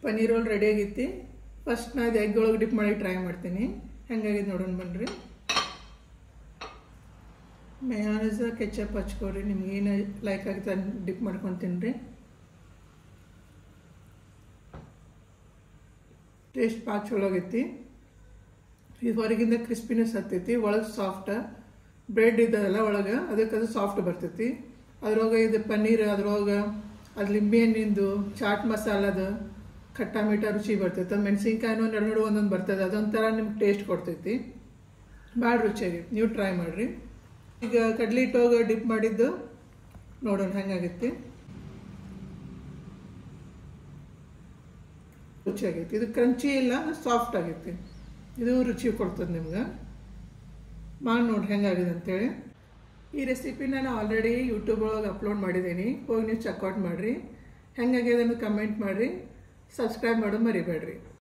Paneer roll ready ಆಗೈತಿ. First ನಾ ಇದು ಎಗ್ ಒಳಗೆ ಡಿಪ್ ಮಾಡಿ ಟ್ರೈ ಮಾಡ್ತೀನಿ. ಹೆಂಗಾಗಿದೆ ನೋಡೋಣ ಬನ್ನಿರಿ. ಮಯೋನೈಸ್ ಕೆಚಪ್ ಹಚ್ಕೊಡ್ರಿ, ನಿಮ್ಗೆ ಏನು ಲೈಕ್ ಆಗುತ್ತೆ ಡಿಪ್ ಮಾಡ್ಕೊಂಡು ತಿನ್ನಿರಿ. ಟೇಸ್ಟ್ ಭಾಳ ಚಲೋ ಆಗೈತಿ. ಇದು ಹೊರಗಿಂದ ಕ್ರಿಸ್ಪಿನೆಸ್ ಹತ್ತೈತಿ, ಒಳಗೆ ಸಾಫ್ಟ್ ಬ್ರೆಡ್ ಇದ್ದದಲ್ಲ ಒಳಗೆ, ಅದಕ್ಕೆ ಅದು ಸಾಫ್ಟ್ ಬರ್ತೈತಿ. ಅದ್ರೊಳಗೆ ಇದು ಪನ್ನೀರ್, ಅದ್ರೊಳಗೆ ಅದು ಲಿಂಬೆ ಹಣ್ಣಿಂದು ಚಾಟ್ ಮಸಾಲದು ಖಟ್ಟ ಮೀಠ ರುಚಿ ಬರ್ತೈತೆ. ಅದು ಮೆಣಸಿನ್ಕಾಯಿನೂ ನಡು ಒಂದೊಂದು ಬರ್ತದೆ, ಅದೊಂಥರ ನಿಮ್ಗೆ ಟೇಸ್ಟ್ ಕೊಡ್ತೈತಿ. ಭಾಳ ರುಚಿಯಾಗೈತಿ, ನೀವು ಟ್ರೈ ಮಾಡಿರಿ. ಈಗ ಕಡ್ಲಿ ಹಿಟ್ಟೋಗಿ ಡಿಪ್ ಮಾಡಿದ್ದು ನೋಡೋಣ ಹೆಂಗಾಗೈತಿ. ರುಚಿಯಾಗೈತಿ. ಇದು ಕ್ರಂಚಿ ಇಲ್ಲ, ಸಾಫ್ಟ್ ಆಗೈತಿ. ಇದು ರುಚಿ ಕೊಡ್ತದೆ ನಿಮ್ಗೆ. ಮಾಡಿ ನೋಡಿ ಹೆಂಗಾಗಿದೆ ಅಂತೇಳಿ. ಈ ರೆಸಿಪಿ ನಾನು ಆಲ್ರೆಡಿ ಯೂಟ್ಯೂಬ್ ಒಳಗೆ ಅಪ್ಲೋಡ್ ಮಾಡಿದ್ದೀನಿ, ಹೋಗಿ ನೀವು ಚೆಕ್ಔಟ್ ಮಾಡಿರಿ. ಹೆಂಗಾಗಿದೆ ಅಂತ ಕಮೆಂಟ್ ಮಾಡಿರಿ. ಸಬ್ಸ್ಕ್ರೈಬ್ ಮಾಡೋದು ಮರಿಬೇಡ್ರಿ.